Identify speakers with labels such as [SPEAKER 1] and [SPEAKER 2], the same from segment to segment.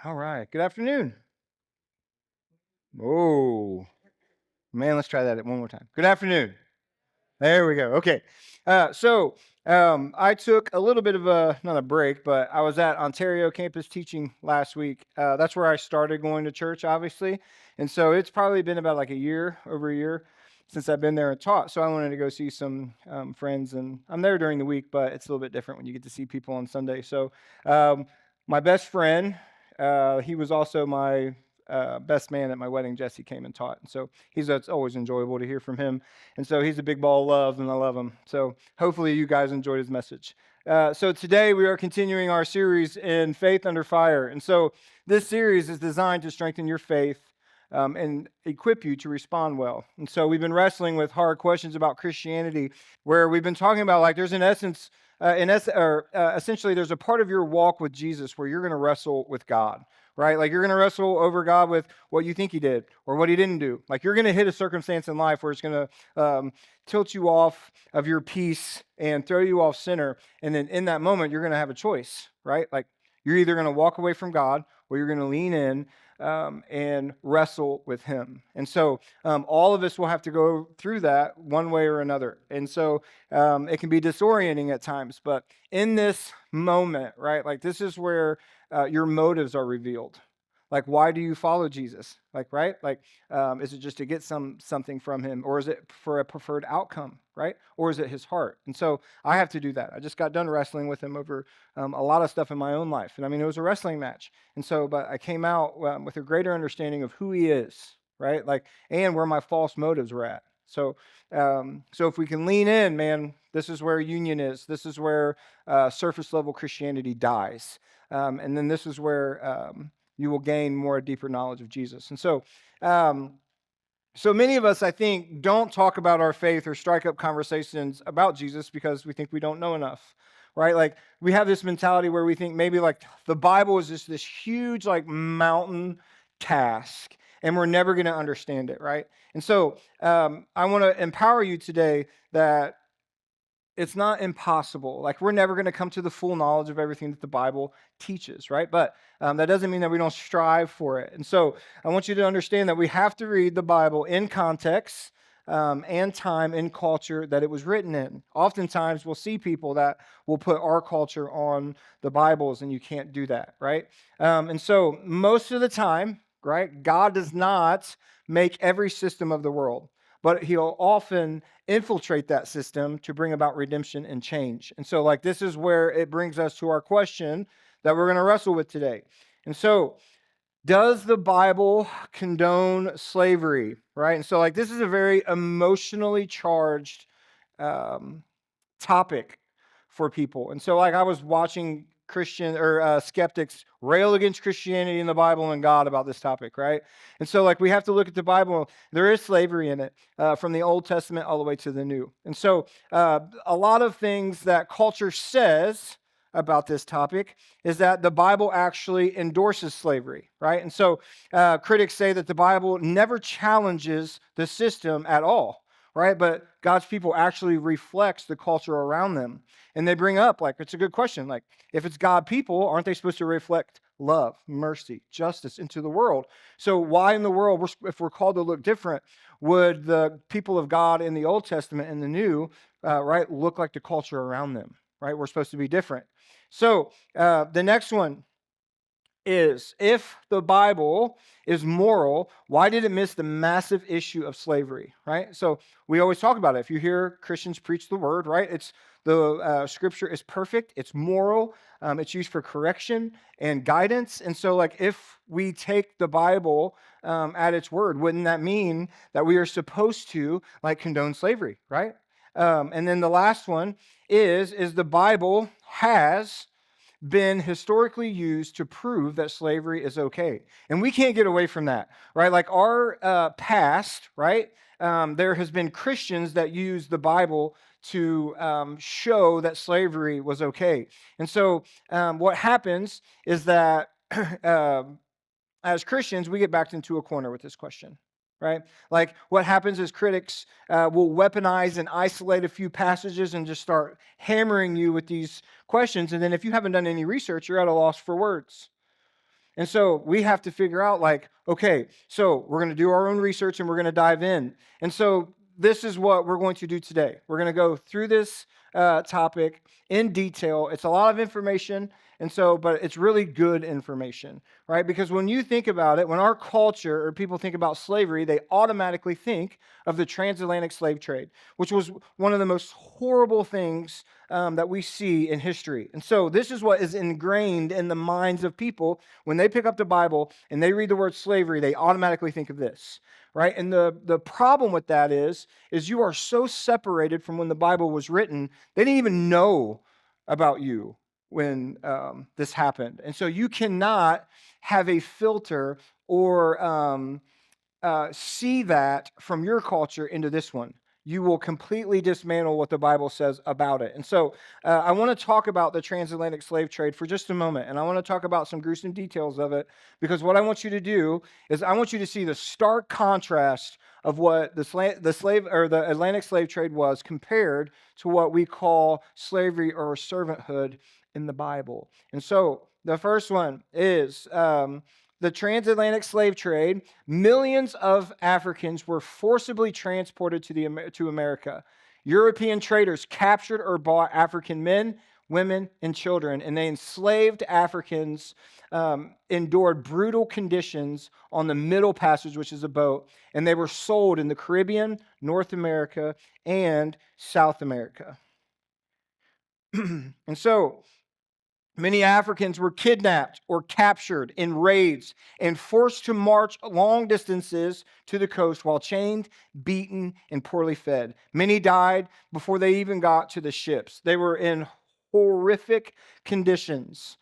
[SPEAKER 1] All right. Good afternoon. Oh, man, let's try that one more time. Good afternoon. There we go. Okay. I took a little bit of not a break, but I was at Ontario Campus teaching last week. That's where I started going to church, obviously. And so it's probably been about like over a year since I've been there and taught. So I wanted to go see some friends, and I'm there during the week, but it's a little bit different when you get to see people on Sunday. So um, my best friend, he was also my best man at my wedding. Jesse came and taught. And so it's always enjoyable to hear from him. And so he's a big ball of love, and I love him. So hopefully you guys enjoyed his message. So today we are continuing our series in Faith Under Fire. And so this series is designed to strengthen your faith and equip you to respond well. And so we've been wrestling with hard questions about Christianity, where we've been talking about like there's an essence, essentially there's a part of your walk with Jesus where you're going to wrestle with God. Right? Like you're going to wrestle over God with what you think he did or what he didn't do. Like you're going to hit a circumstance in life where it's going to tilt you off of your peace and throw you off center. And then in that moment, you're going to have a choice, right? Like you're either going to walk away from God or you're going to lean in and wrestle with him. And so all of us will have to go through that one way or another. And so it can be disorienting at times. But in this moment, right, like this is where your motives are revealed. Like, why do you follow Jesus? Like, right? Like, is it just to get something from him, or is it for a preferred outcome, right? Or is it his heart? And so I have to do that. I just got done wrestling with him over a lot of stuff in my own life, and I mean, it was a wrestling match. And so, but I came out with a greater understanding of who he is, right? Like, and where my false motives were at. So if we can lean in, man, this is where union is. This is where surface level Christianity dies. And then this is where you will gain more deeper knowledge of Jesus. And so many of us, I think, don't talk about our faith or strike up conversations about Jesus because we think we don't know enough, right? Like we have this mentality where we think maybe like the Bible is just this huge like mountain task and we're never going to understand it, right? And so I want to empower you today that it's not impossible. Like we're never going to come to the full knowledge of everything that the Bible teaches, right? But that doesn't mean that we don't strive for it. And so I want you to understand that we have to read the Bible in context and time and culture that it was written in. Oftentimes we'll see people that will put our culture on the Bibles, and you can't do that, right? And so most of the time, right, God does not make every system of the world, but he'll often infiltrate that system to bring about redemption and change. And so, like, this is where it brings us to our question that we're going to wrestle with today. And so, does the Bible condone slavery? Right? And so, like, this is a very emotionally charged um, topic for people. And so, like, I was watching Christian or skeptics rail against Christianity and the Bible and God about this topic, right? And so, like, we have to look at the Bible. There is slavery in it from the Old Testament all the way to the New. And so, a lot of things that culture says about this topic is that the Bible actually endorses slavery, right? And so, critics say that the Bible never challenges the system at all, right? But God's people actually reflects the culture around them. And they bring up, like, it's a good question. Like, if it's God people, aren't they supposed to reflect love, mercy, justice into the world? So why in the world, if we're called to look different, would the people of God in the Old Testament and the New, right, look like the culture around them, right? We're supposed to be different. So the next one is, if the Bible is moral, why did it miss the massive issue of slavery, right? So we always talk about it. If you hear Christians preach the word, right, it's the scripture is perfect, it's moral, it's used for correction and guidance. And so, like, if we take the Bible at its word, wouldn't that mean that we are supposed to, like, condone slavery, right? And then the last one is the Bible has been historically used to prove that slavery is okay. And we can't get away from that, right? Like our past, right? There has been Christians that use the Bible to show that slavery was okay. And so what happens is that as Christians, we get backed into a corner with this question, right? Like what happens is critics will weaponize and isolate a few passages and just start hammering you with these questions. And then if you haven't done any research, you're at a loss for words. And so we have to figure out, like, okay, so we're going to do our own research and we're going to dive in. And so this is what we're going to do today. We're going to go through this topic in detail. It's a lot of information, and so, but it's really good information, right? Because when you think about it, when our culture or people think about slavery, they automatically think of the transatlantic slave trade, which was one of the most horrible things that we see in history. And so this is what is ingrained in the minds of people. When they pick up the Bible and they read the word slavery, they automatically think of this, right? And the problem with that is you are so separated from when the Bible was written, they didn't even know about you when this happened. And so you cannot have a filter or see that from your culture into this one. You will completely dismantle what the Bible says about it. And so I want to talk about the transatlantic slave trade for just a moment. And I want to talk about some gruesome details of it, because what I want you to do is I want you to see the stark contrast of what the slave or the Atlantic slave trade was compared to what we call slavery or servanthood in the Bible. And so the first one is the transatlantic slave trade. Millions of Africans were forcibly transported to America. European traders captured or bought African men, women, and children, and they enslaved Africans, endured brutal conditions on the Middle Passage, which is a boat, and they were sold in the Caribbean, North America, and South America. And so many Africans were kidnapped or captured in raids and forced to march long distances to the coast while chained, beaten, and poorly fed. Many died before they even got to the ships. They were in horrific conditions.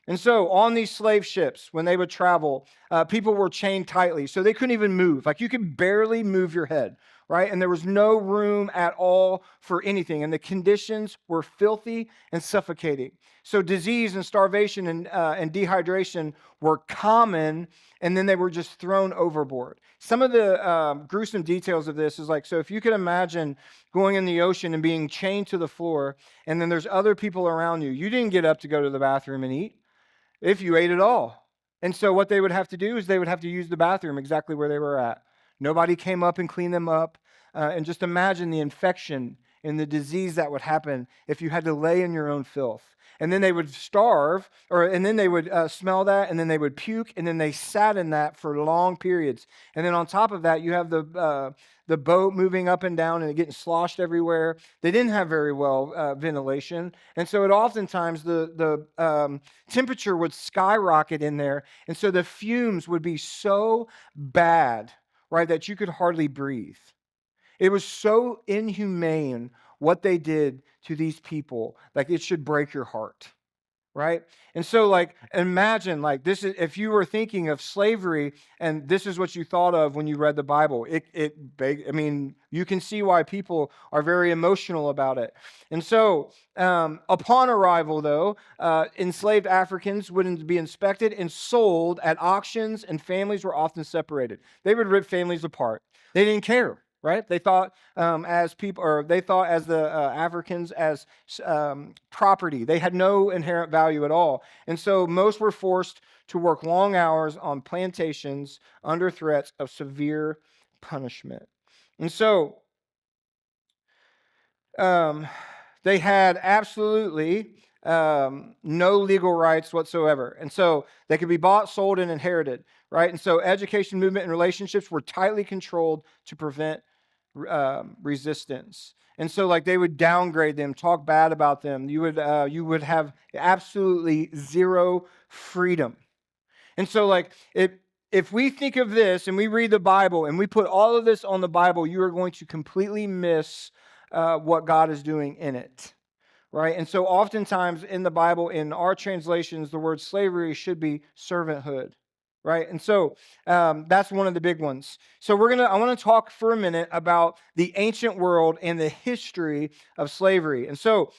[SPEAKER 1] And so on these slave ships, when they would travel, people were chained tightly, so they couldn't even move. Like, you could barely move your head, right? And there was no room at all for anything. And the conditions were filthy and suffocating. So disease and starvation and dehydration were common, and then they were just thrown overboard. Some of the gruesome details of this is like, so if you could imagine going in the ocean and being chained to the floor, and then there's other people around you. You didn't get up to go to the bathroom and eat, if you ate at all. And so what they would have to do is they would have to use the bathroom exactly where they were at. Nobody came up and cleaned them up. And just imagine the infection and the disease that would happen if you had to lay in your own filth. And then they would starve, and then they would smell that, and then they would puke, and then they sat in that for long periods. And then on top of that, you have the boat moving up and down and getting sloshed everywhere. They didn't have very well ventilation, and so it oftentimes the temperature would skyrocket in there, and so the fumes would be so bad, right, that you could hardly breathe. It was so inhumane what they did to these people. Like, it should break your heart, right? And so, like, imagine, like, this is, if you were thinking of slavery and this is what you thought of when you read the Bible, I mean, you can see why people are very emotional about it. And so, upon arrival, though, enslaved Africans would be inspected and sold at auctions, and families were often separated. They would rip families apart. They didn't care. Right? They thought as people, or they thought as the Africans as property. They had no inherent value at all. And so most were forced to work long hours on plantations under threats of severe punishment. And so they had absolutely no legal rights whatsoever. And so they could be bought, sold, and inherited, right? And so education, movement, and relationships were tightly controlled to prevent resistance. And so, like, they would downgrade them, talk bad about them. You would have absolutely zero freedom. And so, like, if we think of this and we read the Bible and we put all of this on the Bible, you are going to completely miss what God is doing in it. Right? And so oftentimes in the Bible, in our translations, the word slavery should be servanthood. Right? And so that's one of the big ones. So I want to talk for a minute about the ancient world and the history of slavery. And so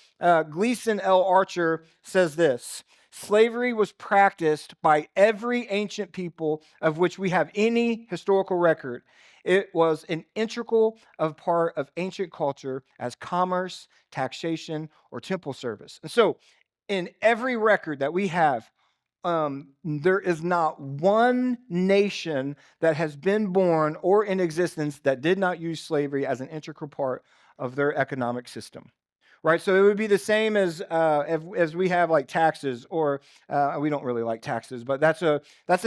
[SPEAKER 1] Gleason L. Archer says this: slavery was practiced by every ancient people of which we have any historical record. It was an integral part of ancient culture as commerce, taxation, or temple service. And so in every record that we have, there is not one nation that has been born or in existence that did not use slavery as an integral part of their economic system. Right, so it would be the same as we have like taxes, or we don't really like taxes, but that's a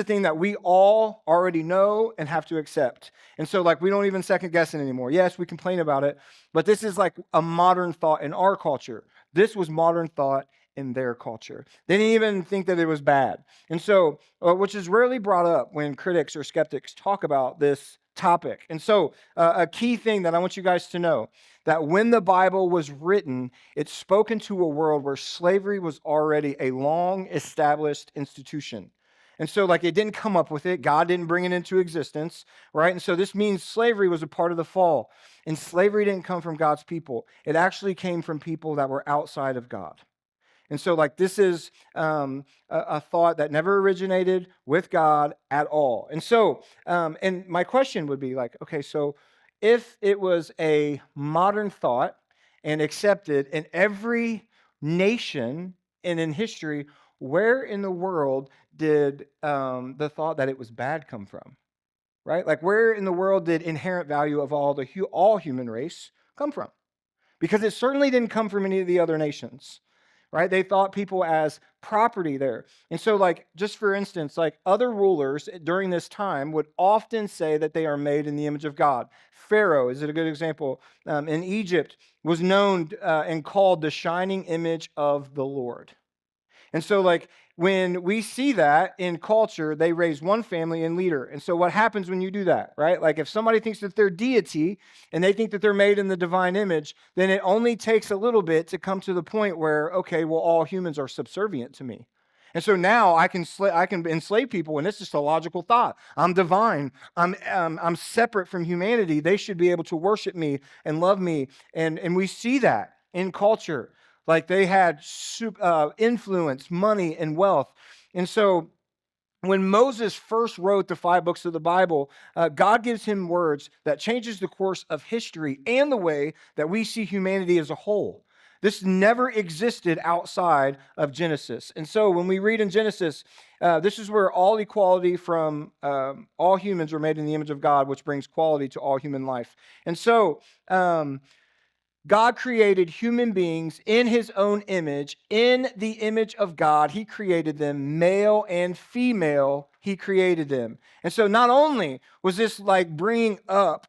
[SPEAKER 1] thing that we all already know and have to accept. And so, like, we don't even second guess it anymore. Yes, we complain about it, but this is like a modern thought in our culture. This was modern thought in their culture. They didn't even think that it was bad, and so which is rarely brought up when critics or skeptics talk about this topic. And so, a key thing that I want you guys to know, that when the Bible was written, it's spoken to a world where slavery was already a long established institution. And so, like, it didn't come up with it. God didn't bring it into existence, right? And so this means slavery was a part of the fall. And slavery didn't come from God's people. It actually came from people that were outside of God. And so, like, this is a thought that never originated with God at all. And so, and my question would be like, okay, so if it was a modern thought and accepted in every nation and in history, where in the world did the thought that it was bad come from? Right? Like, where in the world did inherent value of all human race come from? Because it certainly didn't come from any of the other nations, right? They thought people as property there. And so, like, just for instance, like, other rulers during this time would often say that they are made in the image of God. Pharaoh is a good example. In Egypt was known and called the shining image of the Lord. And so, like, when we see that in culture, they raise one family and leader. And so what happens when you do that, right? Like, if somebody thinks that they're deity and they think that they're made in the divine image, then it only takes a little bit to come to the point where, okay, well, all humans are subservient to me. And so now I can enslave people, and it's just a logical thought. I'm divine. I'm separate from humanity. They should be able to worship me and love me. And we see that in culture. Like, they had influence, money, and wealth. And so when Moses first wrote the 5 books of the Bible, God gives him words that changes the course of history and the way that we see humanity as a whole. This never existed outside of Genesis. And so when we read in Genesis, this is where all equality from all humans are made in the image of God, which brings quality to all human life. And so God created human beings in his own image. In the image of God, he created them, male and female, he created them. And so not only was this like bringing up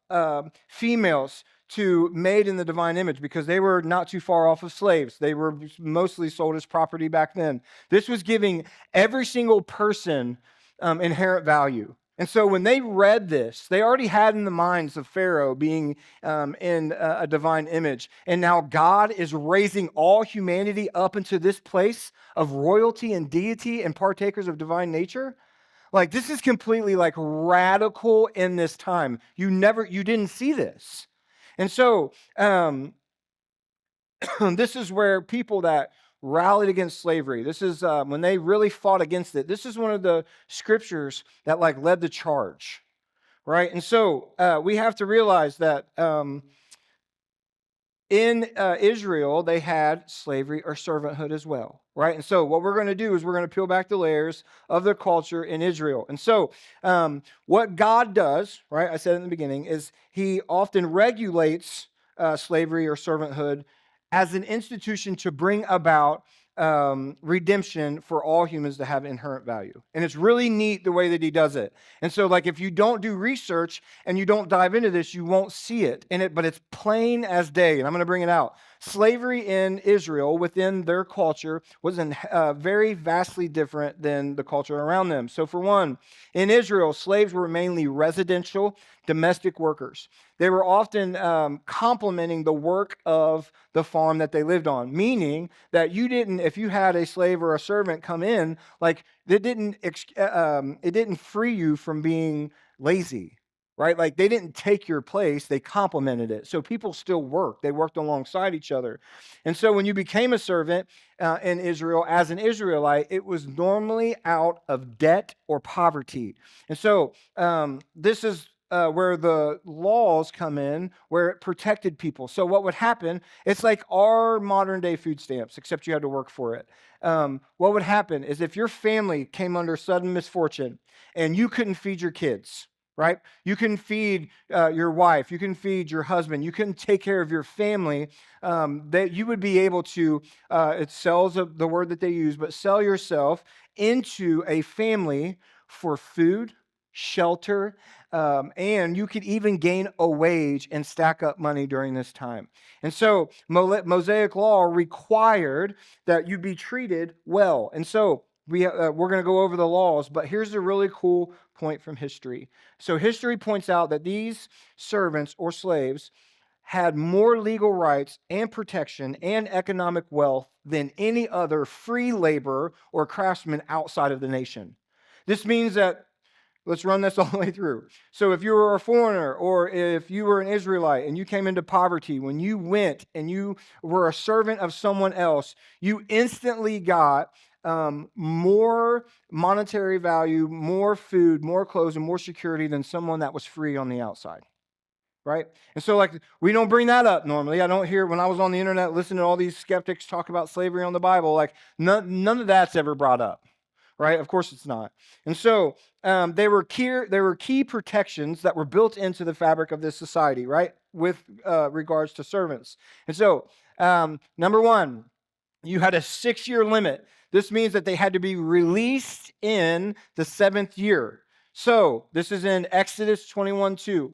[SPEAKER 1] females to made in the divine image, because they were not too far off of slaves. They were mostly sold as property back then. This was giving every single person inherent value. And so when they read this, they already had in the minds of Pharaoh being in a divine image. And now God is raising all humanity up into this place of royalty and deity and partakers of divine nature. Like, this is completely like radical in this time. You didn't see this. And so this is where people that rallied against slavery, this is when they really fought against it. This is one of the scriptures that like led the charge, right? And so we have to realize that in Israel, they had slavery or servanthood as well, right? And so what we're going to do is we're going to peel back the layers of the culture in Israel. And so what God does, right, I said in the beginning, is he often regulates slavery or servanthood as an institution to bring about redemption for all humans to have inherent value. And it's really neat the way that he does it. And so, like, if you don't do research and you don't dive into this, you won't see it in it, but it's plain as day. And I'm going to bring it out. Slavery in Israel within their culture was very vastly different than the culture around them. So for one, in Israel, slaves were mainly residential, domestic workers. They were often complementing the work of the farm that they lived on, meaning that if you had a slave or a servant come in, like, it didn't free you from being lazy. Right? Like, they didn't take your place, they complemented it. So people still worked. They worked alongside each other. And so when you became a servant in Israel as an Israelite, it was normally out of debt or poverty. And so this is where the laws come in, where it protected people. So what would happen, it's like our modern day food stamps, except you had to work for it. What would happen is if your family came under sudden misfortune and you couldn't feed your kids, right? You couldn't feed your wife, you couldn't feed your husband, you couldn't take care of your family, that you would be able to, it sells the word that they use, but sell yourself into a family for food, shelter, and you could even gain a wage and stack up money during this time. And so Mosaic law required that you be treated well. And so we're going to go over the laws, but here's a really cool point from history. So history points out that these servants or slaves had more legal rights and protection and economic wealth than any other free laborer or craftsman outside of the nation. This means that, let's run this all the way through. So if you were a foreigner or if you were an Israelite and you came into poverty, when you went and you were a servant of someone else, you instantly got more monetary value, more food, more clothes, and more security than someone that was free on the outside. Right? And so, like, we don't bring that up normally. I don't hear, when I was on the internet listening to all these skeptics talk about slavery on the Bible, like, none of that's ever brought up. Right? Of course it's not. And so they were key protections that were built into the fabric of this society, right? With regards to servants. And so, number one, you had a 6-year limit. This means that they had to be released in the 7th year. So this is in Exodus 21:2.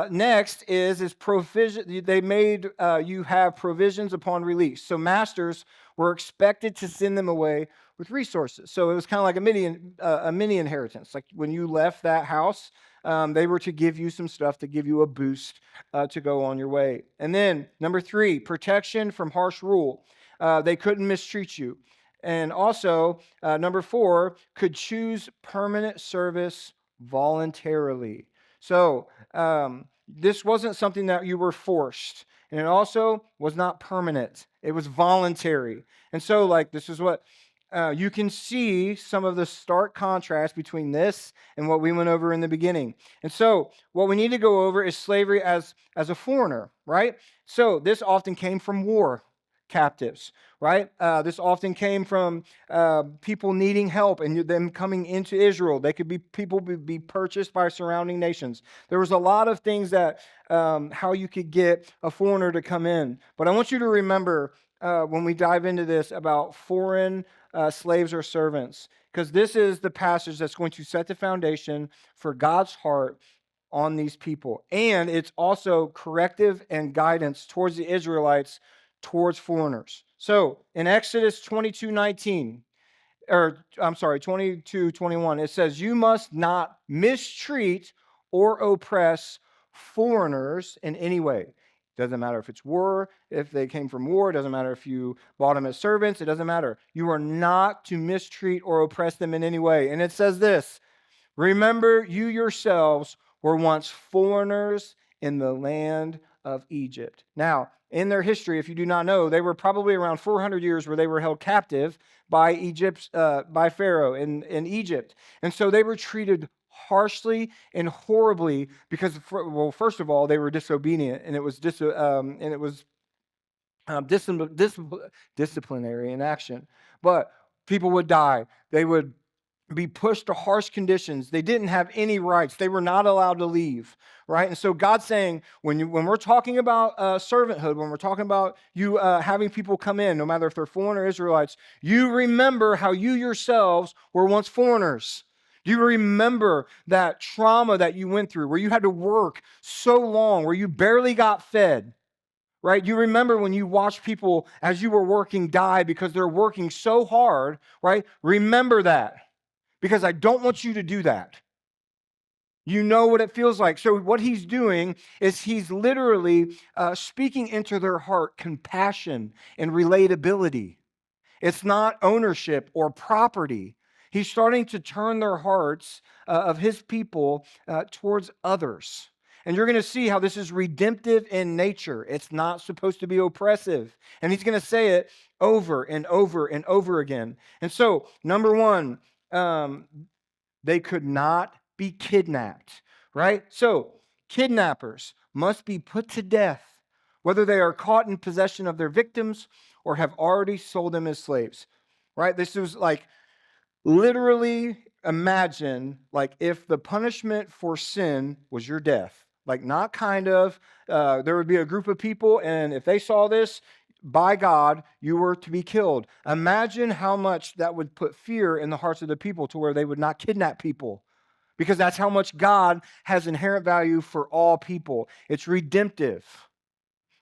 [SPEAKER 1] Next is provision. They made you have provisions upon release. So masters were expected to send them away with resources. So it was kind of like a mini inheritance. Like when you left that house, they were to give you some stuff to give you a boost to go on your way. And then number 3, protection from harsh rule. They couldn't mistreat you. And also, number 4, could choose permanent service voluntarily. So this wasn't something that you were forced. And it also was not permanent. It was voluntary. And so, like, this is what you can see some of the stark contrast between this and what we went over in the beginning. And so what we need to go over is slavery as a foreigner, right? So this often came from war captives, right? This often came from people needing help and them coming into Israel. They could be people be purchased by surrounding nations. There was a lot of things that how you could get a foreigner to come in. But I want you to remember when we dive into this about foreign slaves or servants, because this is the passage that's going to set the foundation for God's heart on these people. And it's also corrective and guidance towards the Israelites, towards foreigners. So in Exodus 22:19, or I'm sorry, 22:21, it says, you must not mistreat or oppress foreigners in any way. Doesn't matter if it's war, if they came from war. It doesn't matter if you bought them as servants. It doesn't matter. You are not to mistreat or oppress them in any way. And it says this, remember you yourselves were once foreigners in the land of Egypt. Now, in their history, if you do not know, they were probably around 400 years where they were held captive by by Pharaoh in Egypt. And so they were treated harshly and horribly because, well, first of all, they were disobedient, and it was disciplinary in action. But people would die. They would be pushed to harsh conditions. They didn't have any rights. They were not allowed to leave, right? And so God's saying, when we're talking about servanthood, when we're talking about you having people come in, no matter if they're foreign or Israelites, you remember how you yourselves were once foreigners. You remember that trauma that you went through, where you had to work so long, where you barely got fed, right? You remember when you watched people as you were working die because they're working so hard, right? Remember that, because I don't want you to do that. You know what it feels like. So what he's doing is he's literally speaking into their heart compassion and relatability. It's not ownership or property. He's starting to turn their hearts of his people towards others. And you're going to see how this is redemptive in nature. It's not supposed to be oppressive. And he's going to say it over and over and over again. And so, number one, they could not be kidnapped, right? So kidnappers must be put to death, whether they are caught in possession of their victims or have already sold them as slaves, right? This was like literally imagine like if the punishment for sin was your death, like not kind of, there would be a group of people, and if they saw this, by God, you were to be killed. Imagine how much that would put fear in the hearts of the people to where they would not kidnap people because that's how much God has inherent value for all people. It's redemptive.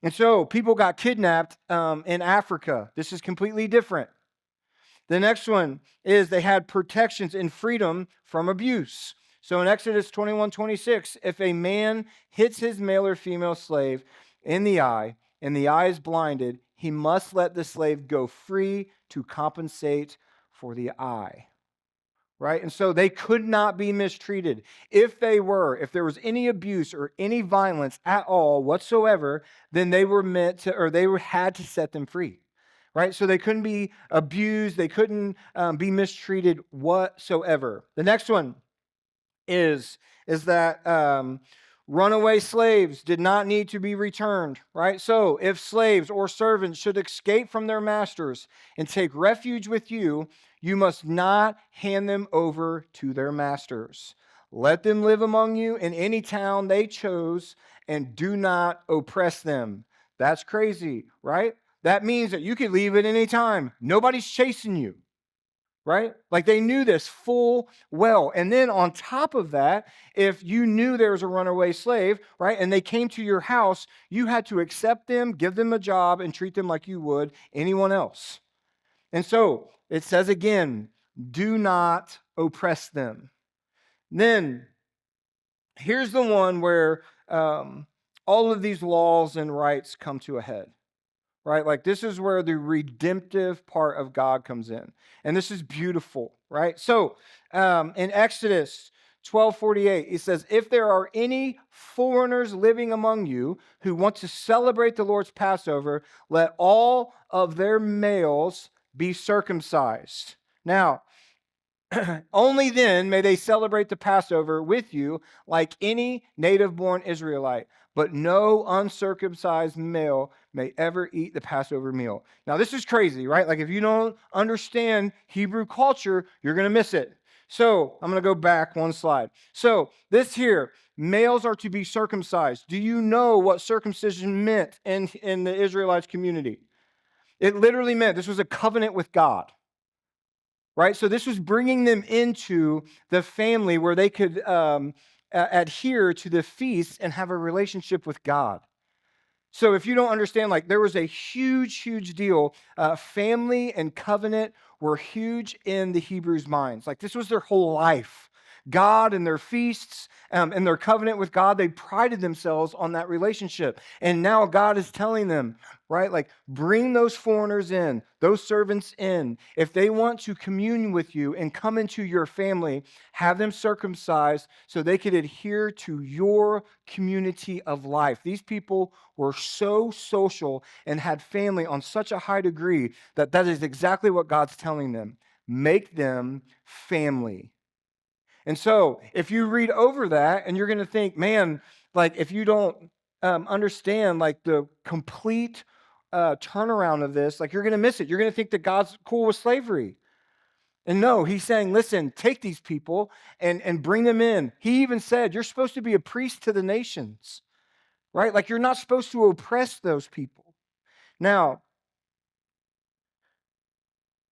[SPEAKER 1] And so people got kidnapped in Africa. This is completely different. The next one is they had protections and freedom from abuse. So in Exodus 21:26, if a man hits his male or female slave in the eye and the eye is blinded, he must let the slave go free to compensate for the eye. Right? And so they could not be mistreated. If there was any abuse or any violence at all whatsoever, then they were meant to, or they had to set them free. Right? So they couldn't be abused, they couldn't be mistreated whatsoever. The next one is that runaway slaves did not need to be returned, right? So if slaves or servants should escape from their masters and take refuge with you, you must not hand them over to their masters. Let them live among you in any town they chose, and do not oppress them. That's crazy, right? That means that you could leave at any time. Nobody's chasing you, right? Like they knew this full well. And then on top of that, if you knew there was a runaway slave, right, and they came to your house, you had to accept them, give them a job, and treat them like you would anyone else. And so it says again, do not oppress them. Then here's the one where all of these laws and rights come to a head. Right? Like this is where the redemptive part of God comes in. And this is beautiful, right? So in Exodus 12:48, it says, if there are any foreigners living among you who want to celebrate the Lord's Passover, let all of their males be circumcised. Now, only then may they celebrate the Passover with you like any native-born Israelite, but no uncircumcised male may ever eat the Passover meal. Now, this is crazy, right? Like if you don't understand Hebrew culture, you're going to miss it. So I'm going to go back one slide. So this here, males are to be circumcised. Do you know what circumcision meant in the Israelites community? It literally meant this was a covenant with God. Right? So this was bringing them into the family where they could adhere to the feasts and have a relationship with God. So if you don't understand, like there was a huge, huge deal. Family and covenant were huge in the Hebrews' minds. Like this was their whole life. God and their feasts and their covenant with God, they prided themselves on that relationship. And now God is telling them, right, like bring those foreigners in, those servants in. If they want to commune with you and come into your family, have them circumcised so they could adhere to your community of life. These people were so social and had family on such a high degree that that is exactly what God's telling them. Make them family. And so if you read over that and you're going to think, man, like if you don't understand like the complete turnaround of this, like you're going to miss it. You're going to think that God's cool with slavery. And no, he's saying, listen, take these people and bring them in. He even said, you're supposed to be a priest to the nations, right? Like you're not supposed to oppress those people. Now,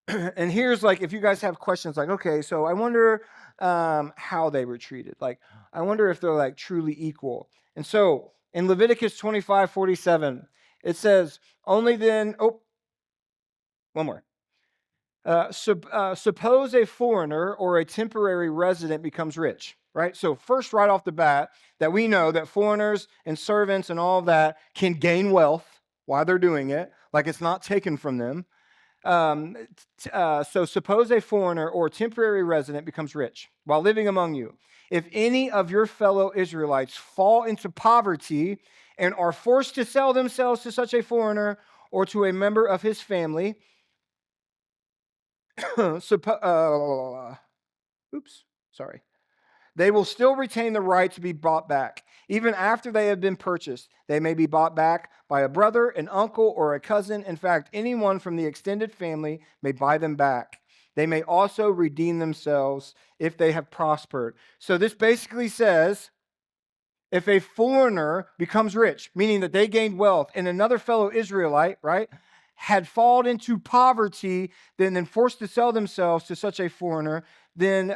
[SPEAKER 1] and here's like, if you guys have questions like, okay, so I wonder how they were treated. Like, I wonder if they're like truly equal. And so in Leviticus 25:47, it says, only then, one more. Suppose a foreigner or a temporary resident becomes rich, right? So first, right off the bat, that we know that foreigners and servants and all of that can gain wealth while they're doing it, like it's not taken from them. So suppose a foreigner or temporary resident becomes rich while living among you. If any of your fellow Israelites fall into poverty and are forced to sell themselves to such a foreigner or to a member of his family, oops, sorry. They will still retain the right to be bought back. Even after they have been purchased, they may be bought back by a brother, an uncle, or a cousin. In fact, anyone from the extended family may buy them back. They may also redeem themselves if they have prospered. So this basically says, if a foreigner becomes rich, meaning that they gained wealth, and another fellow Israelite, right, had fallen into poverty, then forced to sell themselves to such a foreigner, then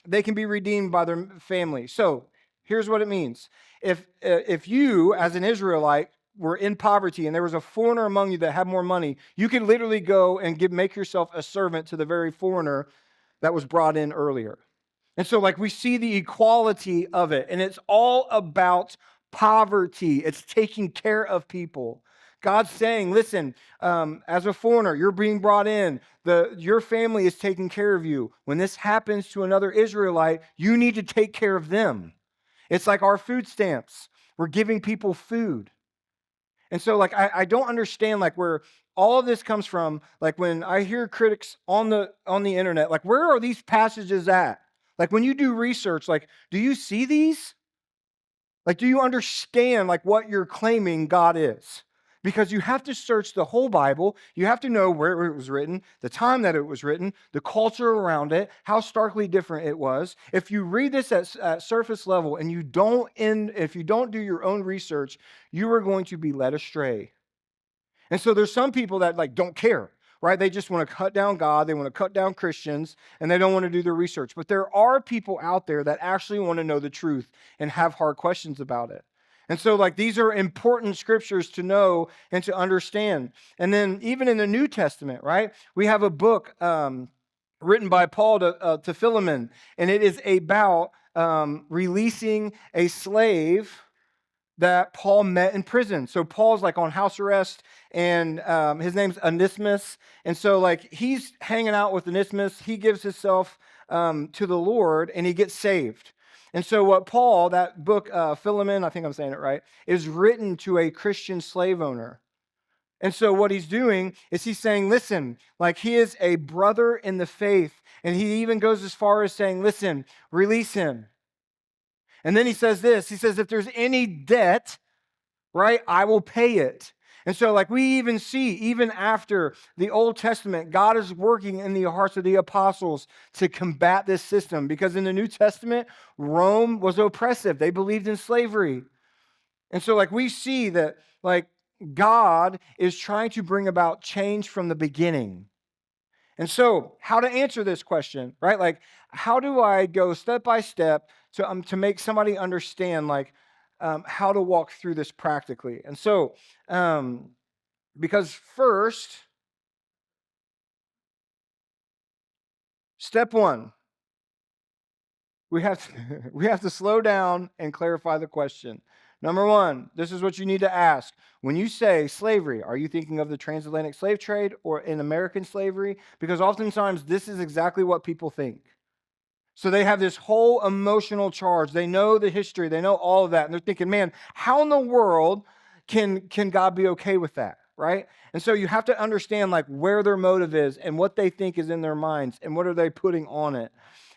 [SPEAKER 1] they can be redeemed by their family. So here's what it means. If you, as an Israelite, were in poverty and there was a foreigner among you that had more money, you could literally go and make yourself a servant to the very foreigner that was brought in earlier. And so, we see the equality of it, and it's all about poverty. It's taking care of people. God's saying, listen, as a foreigner, you're being brought in. Your family is taking care of you. When this happens to another Israelite, you need to take care of them. It's like our food stamps. We're giving people food. And so, I don't understand, where all of this comes from. When I hear critics on the internet, where are these passages at? When you do research, do you see these? Do you understand, what you're claiming God is? Because you have to search the whole Bible. You have to know where it was written, the time that it was written, the culture around it, how starkly different it was. If you read this at surface level and if you don't do your own research, you are going to be led astray. And so there's some people that don't care, right? They just want to cut down God, they want to cut down Christians, and they don't want to do their research. But there are people out there that actually want to know the truth and have hard questions about it. And so these are important scriptures to know and to understand. And then even in the New Testament, right? We have a book written by Paul to Philemon, and it is about releasing a slave that Paul met in prison. So Paul's on house arrest, and his name's Onesimus. And so he's hanging out with Onesimus. He gives himself to the Lord, and he gets saved. And so what Paul, that book, Philemon, I think I'm saying it right, is written to a Christian slave owner. And so what he's doing is he's saying, listen, he is a brother in the faith. And he even goes as far as saying, listen, release him. And then he says this, he says, if there's any debt, right, I will pay it. And so we even see, even after the Old Testament, God is working in the hearts of the apostles to combat this system. Because in the New Testament, Rome was oppressive. They believed in slavery. And so we see that God is trying to bring about change from the beginning. And so how to answer this question, right? How do I go step by step to make somebody understand how to walk through this practically? And so, because first, step one, we have to slow down and clarify the question. Number one, this is what you need to ask. When you say slavery, are you thinking of the transatlantic slave trade or in American slavery? Because oftentimes this is exactly what people think. So they have this whole emotional charge. They know the history. They know all of that. And they're thinking, man, how in the world can God be okay with that, right? And so you have to understand where their motive is and what they think is in their minds and what are they putting on it.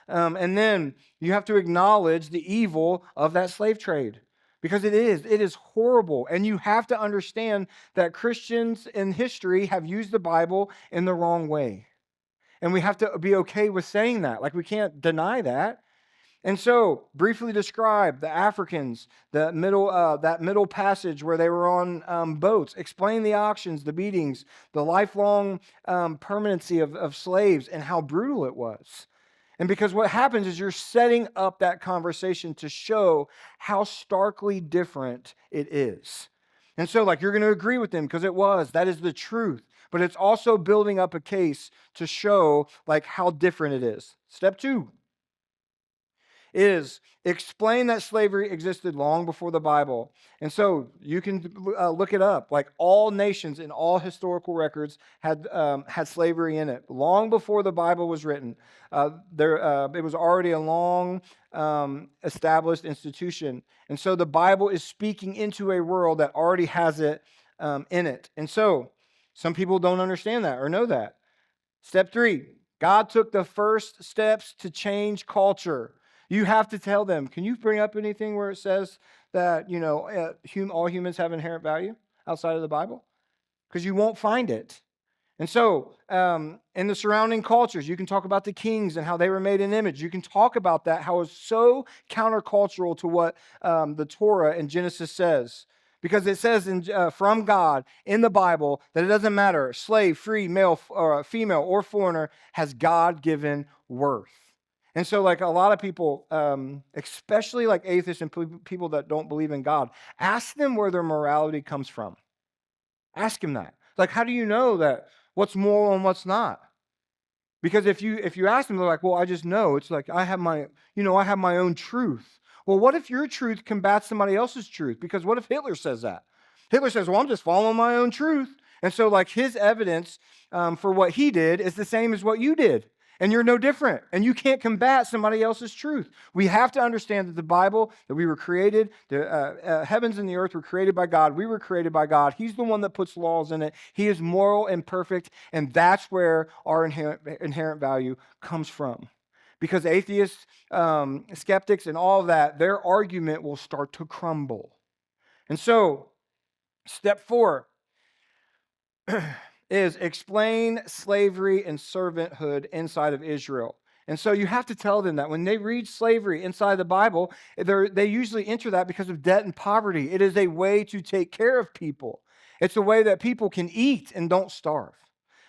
[SPEAKER 1] And then you have to acknowledge the evil of that slave trade. Because it is horrible. And you have to understand that Christians in history have used the Bible in the wrong way. And we have to be okay with saying that. We can't deny that. And so, briefly describe the Africans, that middle passage where they were on boats. Explain the auctions, the beatings, the lifelong permanency of slaves, and how brutal it was. And because what happens is you're setting up that conversation to show how starkly different it is. And so you're going to agree with them because that is the truth. But it's also building up a case to show how different it is. Step two is explain that slavery existed long before the Bible. And so you can look it up. All nations in all historical records had slavery in it. Long before the Bible was written, it was already a long established institution. And so the Bible is speaking into a world that already has it in it. And so some people don't understand that or know that. Step three, God took the first steps to change culture. You have to tell them, can you bring up anything where it says that, all humans have inherent value outside of the Bible? Because you won't find it. And so, in the surrounding cultures, you can talk about the kings and how they were made in image. You can talk about that, how it's so countercultural to what the Torah in Genesis says. Because it says from God in the Bible that it doesn't matter, slave, free, male, or female, or foreigner, has God given worth. And so, like a lot of people, especially like atheists and people that don't believe in God, ask them where their morality comes from. Ask him that. Like, how do you know that what's moral and what's not? Because if you ask them, they're like, well, I just know. It's like I have my own truth. Well, what if your truth combats somebody else's truth? Because what if Hitler says that? Hitler says, well, I'm just following my own truth. And so like his evidence for what he did is the same as what you did. And you're no different. And you can't combat somebody else's truth. We have to understand that the Bible, that we were created, the heavens and the earth were created by God. We were created by God. He's the one that puts laws in it. He is moral and perfect. And that's where our inherent value comes from. Because atheists, skeptics, and all of that, their argument will start to crumble. And so, step 4 is explain slavery and servanthood inside of Israel. And so you have to tell them that when they read slavery inside the Bible, they usually enter that because of debt and poverty. It is a way to take care of people. It's a way that people can eat and don't starve.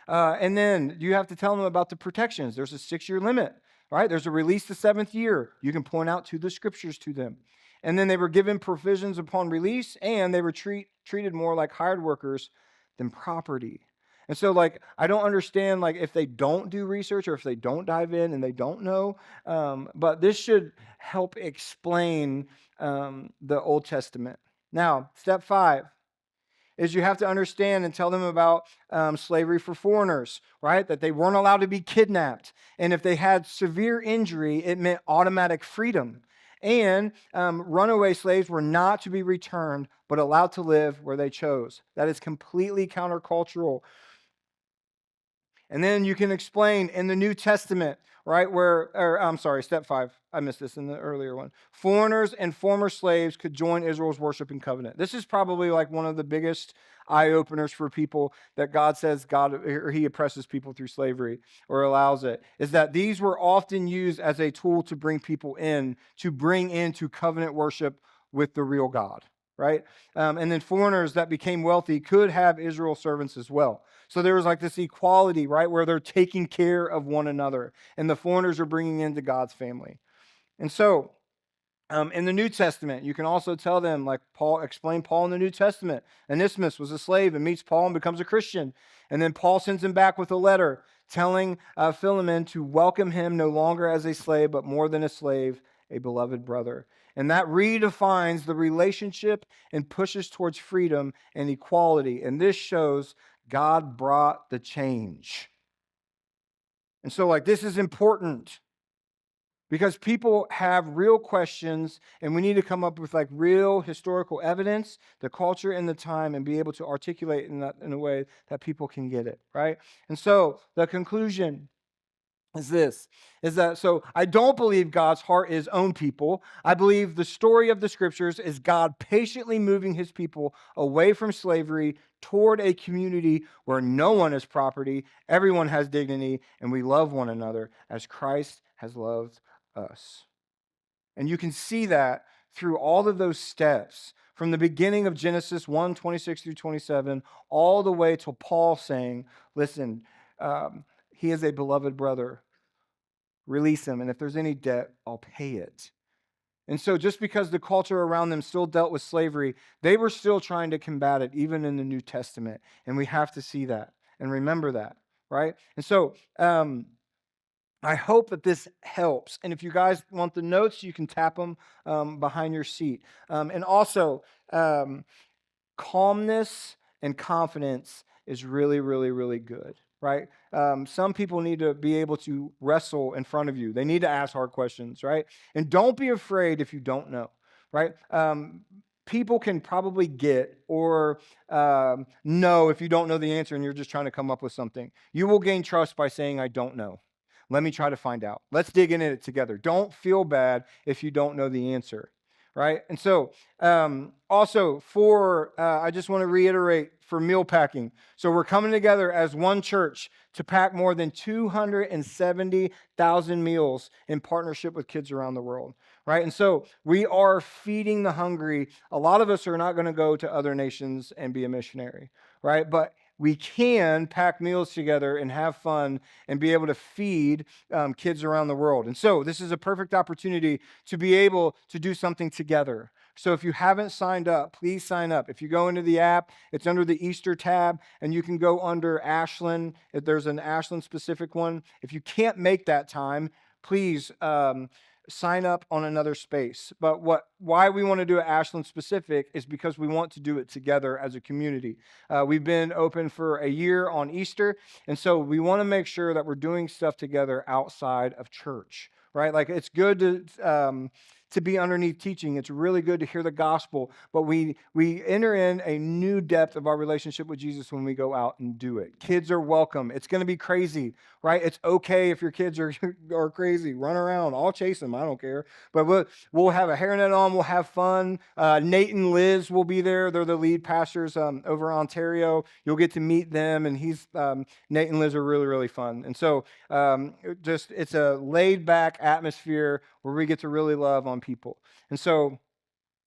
[SPEAKER 1] And then you have to tell them about the protections. There's a 6-year limit, right? There's a release the 7th year. You can point out to the scriptures to them. And then they were given provisions upon release, and they were treated more like hired workers than property. And so, like, I don't understand, like, if they don't do research or if they don't dive in and they don't know, but this should help explain the Old Testament. Now, step 5 is you have to understand and tell them about slavery for foreigners, right? That they weren't allowed to be kidnapped. And if they had severe injury, it meant automatic freedom. And runaway slaves were not to be returned, but allowed to live where they chose. That is completely countercultural. And then you can explain in the New Testament, right, step 5. I missed this in the earlier one. Foreigners and former slaves could join Israel's worshiping covenant. This is probably like one of the biggest eye-openers for people that God says he oppresses people through slavery or allows it, is that these were often used as a tool to bring people in, to bring into covenant worship with the real God, right? And then foreigners that became wealthy could have Israel servants as well. So there was like this equality, right, where they're taking care of one another, and the foreigners are bringing into God's family. And so, in the New Testament, you can also tell them, like explain Paul in the New Testament. Onesimus was a slave and meets Paul and becomes a Christian. And then Paul sends him back with a letter telling Philemon to welcome him no longer as a slave, but more than a slave, a beloved brother. And that redefines the relationship and pushes towards freedom and equality. And this shows God brought the change. And so, like, this is important because people have real questions, and we need to come up with like real historical evidence, the culture and the time, and be able to articulate in a way that people can get it, right? And so the conclusion is that so I don't believe God's heart is own people. I believe the story of the scriptures is God patiently moving his people away from slavery toward a community where no one is property, everyone has dignity, and we love one another as Christ has loved us. And you can see that through all of those steps, from the beginning of Genesis 1:26 through 27, all the way to Paul saying, listen, he is a beloved brother. Release him, and if there's any debt, I'll pay it. And so just because the culture around them still dealt with slavery, they were still trying to combat it, even in the New Testament. And we have to see that and remember that, right? And so I hope that this helps. And if you guys want the notes, you can tap them behind your seat. And also, calmness and confidence is really, really, really good, right? Some people need to be able to wrestle in front of you. They need to ask hard questions, right? And don't be afraid if you don't know, right? People can probably get or know if you don't know the answer and you're just trying to come up with something. You will gain trust by saying, I don't know. Let me try to find out. Let's dig into it together. Don't feel bad if you don't know the answer, right? And so, also I just want to reiterate for meal packing. So we're coming together as one church to pack more than 270,000 meals in partnership with kids around the world, right? And so we are feeding the hungry. A lot of us are not going to go to other nations and be a missionary, right? But we can pack meals together and have fun and be able to feed kids around the world. And so this is a perfect opportunity to be able to do something together. So if you haven't signed up, please sign up. If you go into the app, it's under the Easter tab, and you can go under Ashland. If there's an Ashland specific one. If you can't make that time, please sign up on another space. But why we want to do it Ashland specific is because we want to do it together as a community. We've been open for a year on Easter, and so we want to make sure that we're doing stuff together outside of church, right? Like it's good to be underneath teaching. It's really good to hear the gospel, but we enter in a new depth of our relationship with Jesus when we go out and do it. Kids are welcome. It's going to be crazy, right? It's okay if your kids are crazy. Run around. I'll chase them. I don't care. But we'll have a hairnet on. We'll have fun. Nate and Liz will be there. They're the lead pastors over in Ontario. You'll get to meet them, and Nate and Liz are really, really fun. And so it's a laid back atmosphere where we get to really love on people. And so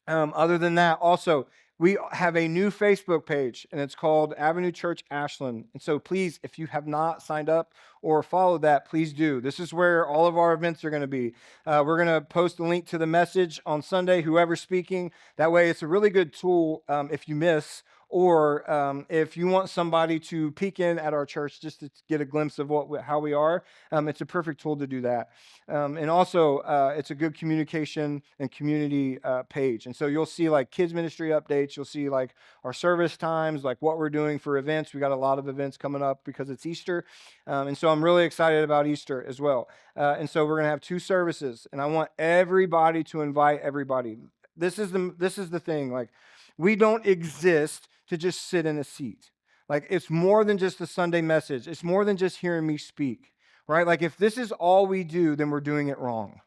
[SPEAKER 1] other than that, also, we have a new Facebook page, and it's called Avenue Church Ashland. And so please, if you have not signed up or followed that, please do. This is where all of our events are going to be. We're going to post a link to the message on Sunday, whoever's speaking. That way, it's a really good tool if you miss, or if you want somebody to peek in at our church just to get a glimpse of how we are, it's a perfect tool to do that. And also, it's a good communication and community page. And so you'll see like kids ministry updates. You'll see like our service times, like what we're doing for events. We got a lot of events coming up because it's Easter. And so I'm really excited about Easter as well. And so we're going to have 2 services, and I want everybody to invite everybody. This is the thing. Like, we don't exist to just sit in a seat. Like, it's more than just a Sunday message. It's more than just hearing me speak, right? Like, if this is all we do, then we're doing it wrong.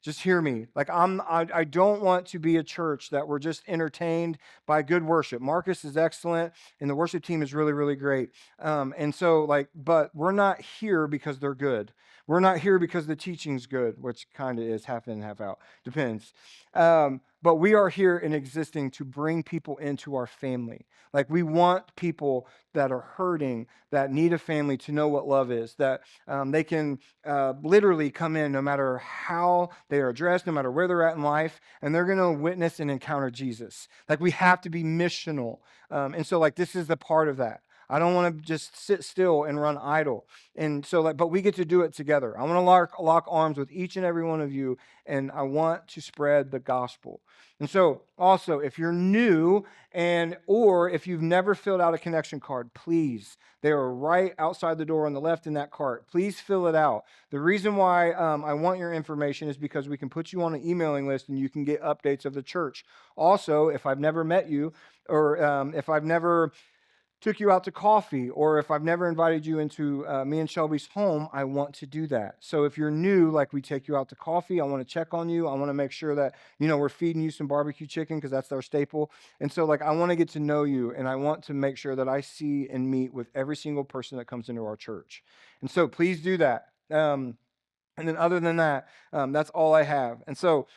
[SPEAKER 1] Just hear me. Like, I don't want to be a church that we're just entertained by good worship. Marcus is excellent, and the worship team is really, really great. And so, but we're not here because they're good. We're not here because the teaching's good, which kind of is half in, half out. Depends. But we are here and existing to bring people into our family. Like, we want people that are hurting, that need a family, to know what love is, that they can literally come in no matter how they are dressed, no matter where they're at in life, and they're going to witness and encounter Jesus. Like, we have to be missional. And so, like, this is the part of that. I don't want to just sit still and run idle. And so, but we get to do it together. I want to lock arms with each and every one of you, and I want to spread the gospel. And so, also, if you're new or if you've never filled out a connection card, please, they are right outside the door on the left in that cart. Please fill it out. The reason why I want your information is because we can put you on an emailing list and you can get updates of the church. Also, if I've never met you, or if I've never took you out to coffee, or if I've never invited you into me and Shelby's home, I want to do that. So if you're new, like, we take you out to coffee, I want to check on you. I want to make sure that, we're feeding you some barbecue chicken because that's our staple. And so, like, I want to get to know you, and I want to make sure that I see and meet with every single person that comes into our church. And so please do that. And then other than that, that's all I have. And so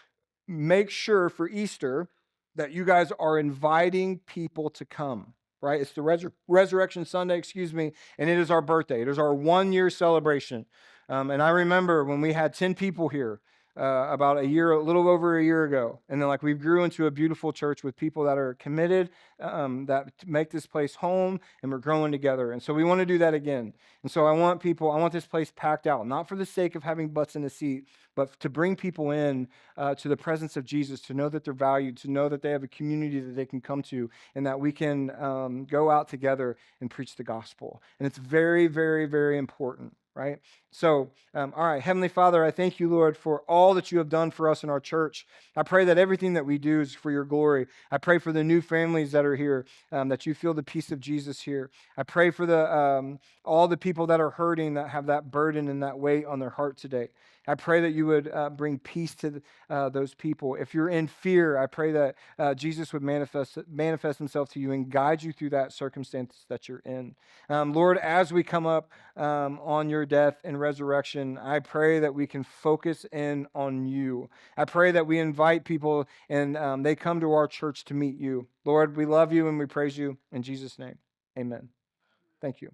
[SPEAKER 1] make sure for Easter that you guys are inviting people to come. Right? It's the Resurrection Sunday, and it is our birthday. It is our 1-year celebration. And I remember when we had 10 people here about a little over a year ago. And then, like, we grew into a beautiful church with people that are committed, that make this place home, and we're growing together. And so we want to do that again. And so I want this place packed out, not for the sake of having butts in the seat, but to bring people in to the presence of Jesus, to know that they're valued, to know that they have a community that they can come to, and that we can go out together and preach the gospel. And it's very, very, very important. right? So, all right, Heavenly Father, I thank you, Lord, for all that you have done for us in our church. I pray that everything that we do is for your glory. I pray for the new families that are here, that you feel the peace of Jesus here. I pray for all the people that are hurting, that have that burden and that weight on their heart today. I pray that you would bring peace to those people. If you're in fear, I pray that Jesus would manifest himself to you and guide you through that circumstance that you're in. Lord, as we come up on your death and resurrection, I pray that we can focus in on you. I pray that we invite people and they come to our church to meet you. Lord, we love you and we praise you in Jesus' name. Amen. Thank you.